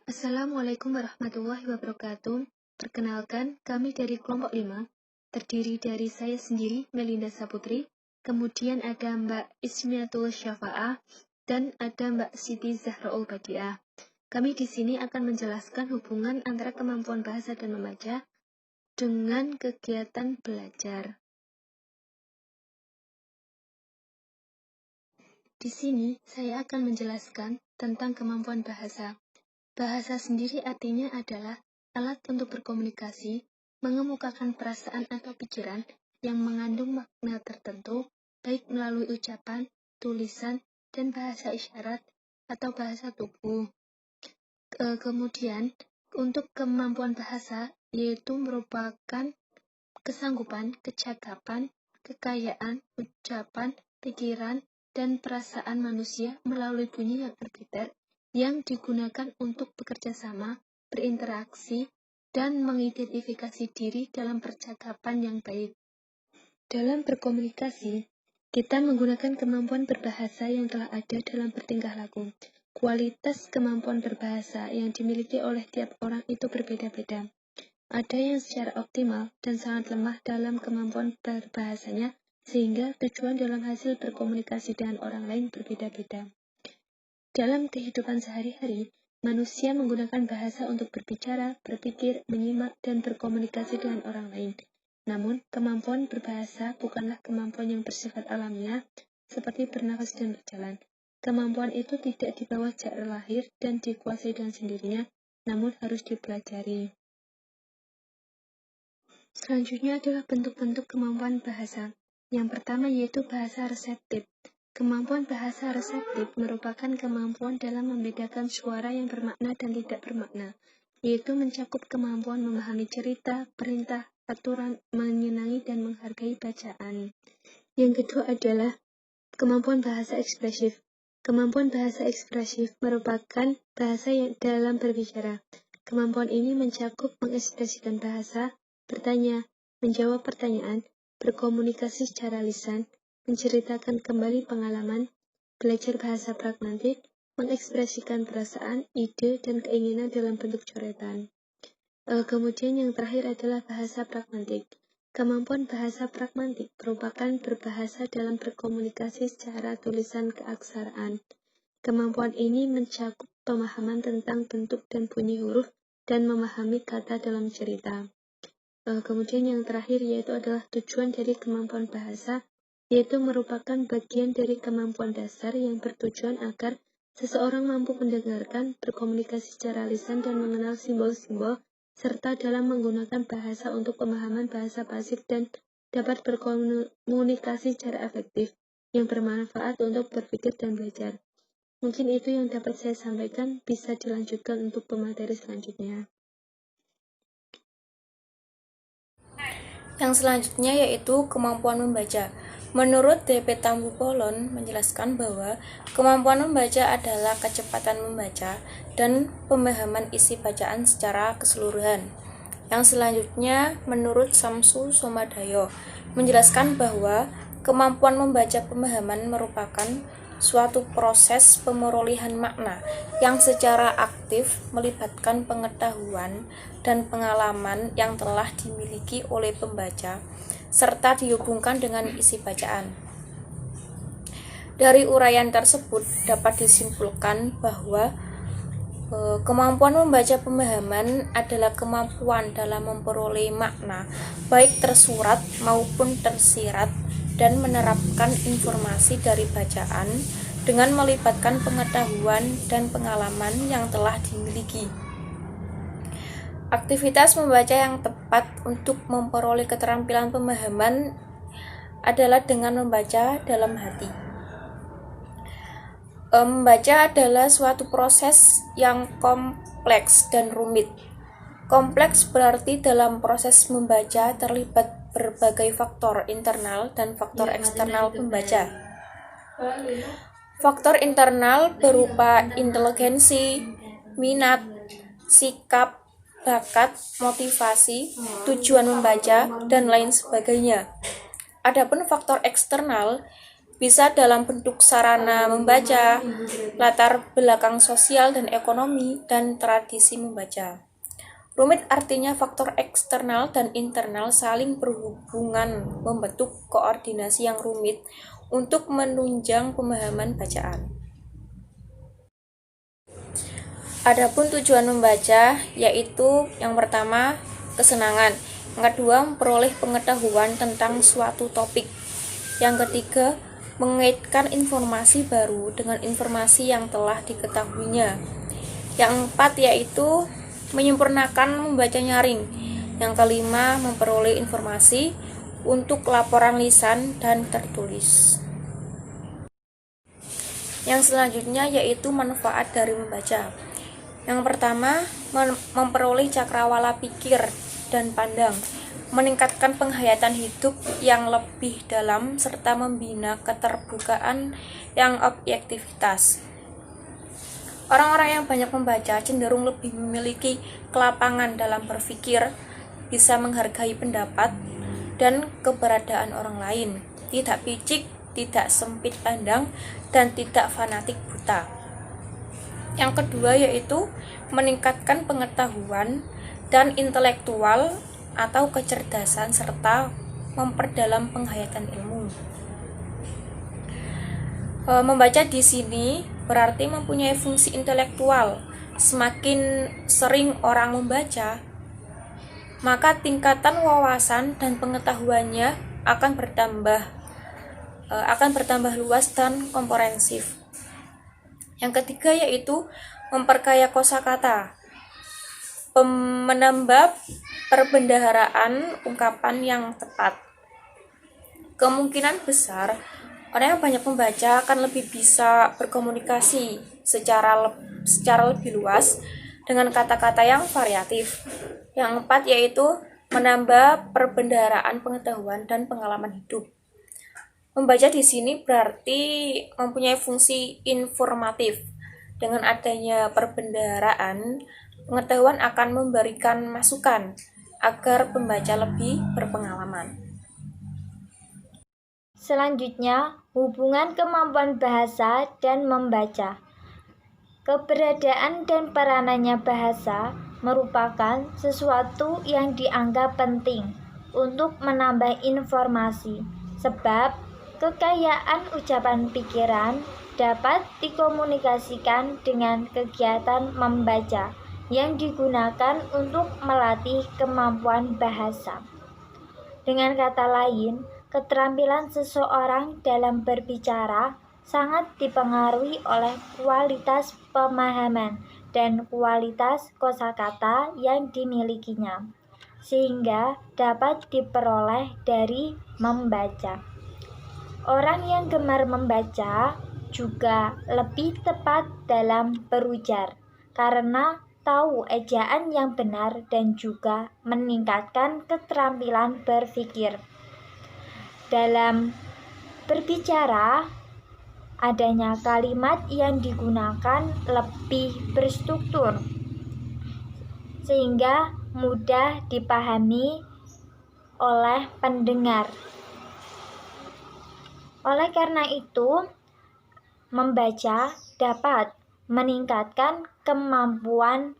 Assalamualaikum warahmatullahi wabarakatuh. Perkenalkan, kami dari kelompok 5, terdiri dari saya sendiri, Melinda Saputri, kemudian ada Mbak Ismiatul Syafa'ah, dan ada Mbak Siti Zahraul Badiah. Kami di sini akan menjelaskan hubungan antara kemampuan bahasa dan membaca dengan kegiatan belajar. Di sini, saya akan menjelaskan tentang kemampuan bahasa. Bahasa sendiri artinya adalah alat untuk berkomunikasi, mengemukakan perasaan atau pikiran yang mengandung makna tertentu, baik melalui ucapan, tulisan, dan bahasa isyarat atau bahasa tubuh. Kemudian, untuk kemampuan bahasa, yaitu merupakan kesanggupan, kecakapan, kekayaan, ucapan, pikiran, dan perasaan manusia melalui bunyi yang arbiter yang digunakan untuk bekerja sama, berinteraksi, dan mengidentifikasi diri dalam percakapan yang baik. Dalam berkomunikasi, kita menggunakan kemampuan berbahasa yang telah ada dalam bertingkah laku. Kualitas kemampuan berbahasa yang dimiliki oleh tiap orang itu berbeda-beda. Ada yang secara optimal dan sangat lemah dalam kemampuan berbahasanya, sehingga tujuan dalam hasil berkomunikasi dengan orang lain berbeda-beda. Dalam kehidupan sehari-hari, manusia menggunakan bahasa untuk berbicara, berpikir, menyimak, dan berkomunikasi dengan orang lain. Namun, kemampuan berbahasa bukanlah kemampuan yang bersifat alamiah, seperti bernafas dan berjalan. Kemampuan itu tidak dibawa sejak lahir dan dikuasai dengan sendirinya, namun harus dipelajari. Selanjutnya adalah bentuk-bentuk kemampuan bahasa. Yang pertama yaitu bahasa reseptif. Kemampuan bahasa reseptif merupakan kemampuan dalam membedakan suara yang bermakna dan tidak bermakna, yaitu mencakup kemampuan memahami cerita, perintah, aturan, menyenangi dan menghargai bacaan. Yang kedua adalah kemampuan bahasa ekspresif. Kemampuan bahasa ekspresif merupakan bahasa yang dalam berbicara. Kemampuan ini mencakup mengekspresikan bahasa, bertanya, menjawab pertanyaan, berkomunikasi secara lisan, menceritakan kembali pengalaman, belajar bahasa pragmatik, mengekspresikan perasaan, ide, dan keinginan dalam bentuk coretan. Kemudian yang terakhir adalah bahasa pragmatik. Kemampuan bahasa pragmatik merupakan berbahasa dalam berkomunikasi secara tulisan keaksaraan. Kemampuan ini mencakup pemahaman tentang bentuk dan bunyi huruf dan memahami kata dalam cerita. Kemudian yang terakhir yaitu adalah tujuan dari kemampuan bahasa, yaitu merupakan bagian dari kemampuan dasar yang bertujuan agar seseorang mampu mendengarkan, berkomunikasi secara lisan dan mengenal simbol-simbol, serta dalam menggunakan bahasa untuk pemahaman bahasa pasif dan dapat berkomunikasi secara efektif, yang bermanfaat untuk berpikir dan belajar. Mungkin itu yang dapat saya sampaikan, bisa dilanjutkan untuk pemateri selanjutnya. Yang selanjutnya yaitu kemampuan membaca. Menurut D.P. Tambubolon menjelaskan bahwa kemampuan membaca adalah kecepatan membaca dan pemahaman isi bacaan secara keseluruhan. Yang selanjutnya menurut Samsu Somadayo menjelaskan bahwa kemampuan membaca pemahaman merupakan suatu proses pemerolehan makna yang secara aktif melibatkan pengetahuan dan pengalaman yang telah dimiliki oleh pembaca serta dihubungkan dengan isi bacaan. Dari uraian tersebut dapat disimpulkan bahwa kemampuan membaca pemahaman adalah kemampuan dalam memperoleh makna baik tersurat maupun tersirat dan menerapkan informasi dari bacaan dengan melibatkan pengetahuan dan pengalaman yang telah dimiliki. Aktivitas membaca yang tepat untuk memperoleh keterampilan pemahaman adalah dengan membaca dalam hati. Membaca adalah suatu proses yang kompleks dan rumit. Kompleks berarti dalam proses membaca terlibat berbagai faktor internal dan faktor eksternal pembaca. Faktor internal berupa inteligensi, minat, sikap, bakat, motivasi, tujuan membaca, dan lain sebagainya. Adapun faktor eksternal bisa dalam bentuk sarana membaca, latar belakang sosial dan ekonomi, dan tradisi membaca. Rumit artinya faktor eksternal dan internal saling berhubungan membentuk koordinasi yang rumit untuk menunjang pemahaman bacaan. Adapun tujuan membaca yaitu yang pertama kesenangan, yang kedua memperoleh pengetahuan tentang suatu topik, yang ketiga mengaitkan informasi baru dengan informasi yang telah diketahuinya, yang keempat yaitu menyempurnakan membaca nyaring, yang kelima memperoleh informasi untuk laporan lisan dan tertulis. Yang selanjutnya yaitu manfaat dari membaca. Yang pertama, memperoleh cakrawala pikir dan pandang, meningkatkan penghayatan hidup yang lebih dalam, serta membina keterbukaan yang objektivitas. Orang-orang yang banyak membaca cenderung lebih memiliki kelapangan dalam berpikir, bisa menghargai pendapat dan keberadaan orang lain, tidak picik, tidak sempit pandang, dan tidak fanatik buta. Yang kedua yaitu meningkatkan pengetahuan dan intelektual atau kecerdasan serta memperdalam penghayatan ilmu. Membaca di sini berarti mempunyai fungsi intelektual. Semakin sering orang membaca, maka tingkatan wawasan dan pengetahuannya akan bertambah luas dan komprehensif. Yang ketiga yaitu memperkaya kosakata, menambah perbendaharaan ungkapan yang tepat. Kemungkinan besar orang yang banyak membaca akan lebih bisa berkomunikasi secara lebih luas dengan kata-kata yang variatif. Yang keempat yaitu menambah perbendaharaan pengetahuan dan pengalaman hidup. Membaca di sini berarti mempunyai fungsi informatif. Dengan adanya perbendaharaan, pengetahuan akan memberikan masukan agar pembaca lebih berpengalaman. Selanjutnya, hubungan kemampuan bahasa dan membaca. Keberadaan dan peranannya bahasa merupakan sesuatu yang dianggap penting untuk menambah informasi, sebab kekayaan ucapan pikiran dapat dikomunikasikan dengan kegiatan membaca yang digunakan untuk melatih kemampuan bahasa. Dengan kata lain, keterampilan seseorang dalam berbicara sangat dipengaruhi oleh kualitas pemahaman dan kualitas kosakata yang dimilikinya, sehingga dapat diperoleh dari membaca. Orang yang gemar membaca juga lebih tepat dalam berujar, karena tahu ejaan yang benar dan juga meningkatkan keterampilan berpikir. Dalam berbicara, adanya kalimat yang digunakan lebih berstruktur, sehingga mudah dipahami oleh pendengar. Oleh karena itu, membaca dapat meningkatkan kemampuan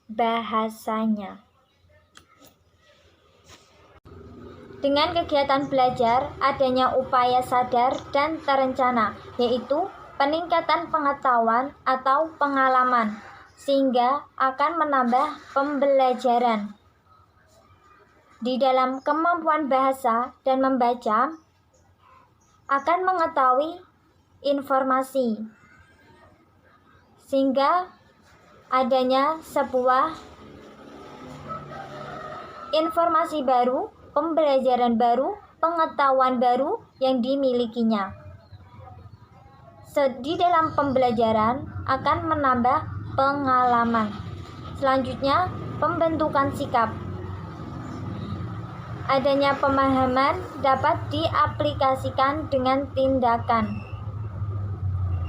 bahasanya. Dengan kegiatan belajar, adanya upaya sadar dan terencana, yaitu peningkatan pengetahuan atau pengalaman, sehingga akan menambah pembelajaran. Di dalam kemampuan bahasa dan membaca, akan mengetahui informasi, sehingga adanya sebuah informasi baru, pembelajaran baru, pengetahuan baru yang dimilikinya. Di dalam pembelajaran akan menambah pengalaman. Selanjutnya, pembentukan sikap. Adanya pemahaman dapat diaplikasikan dengan tindakan.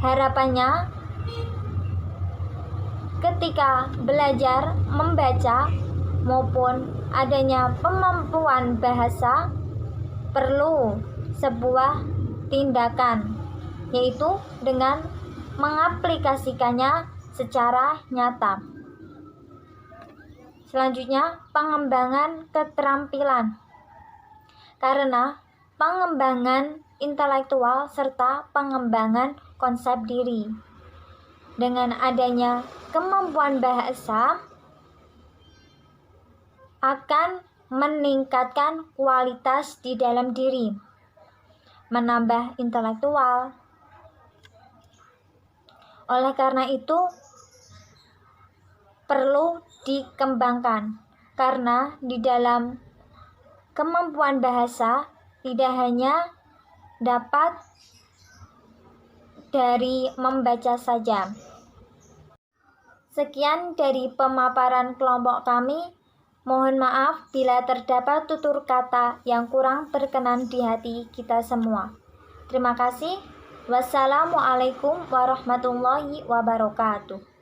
Harapannya, ketika belajar membaca maupun adanya kemampuan bahasa, perlu sebuah tindakan, yaitu dengan mengaplikasikannya secara nyata. Selanjutnya, pengembangan keterampilan. Karena pengembangan intelektual serta pengembangan konsep diri. Dengan adanya kemampuan bahasa akan meningkatkan kualitas di dalam diri, menambah intelektual. Oleh karena itu, perlu dikembangkan, karena di dalam kemampuan bahasa tidak hanya dapat dari membaca saja. Sekian dari pemaparan kelompok kami. Mohon maaf bila terdapat tutur kata yang kurang berkenan di hati kita semua. Terima kasih. Wassalamualaikum warahmatullahi wabarakatuh.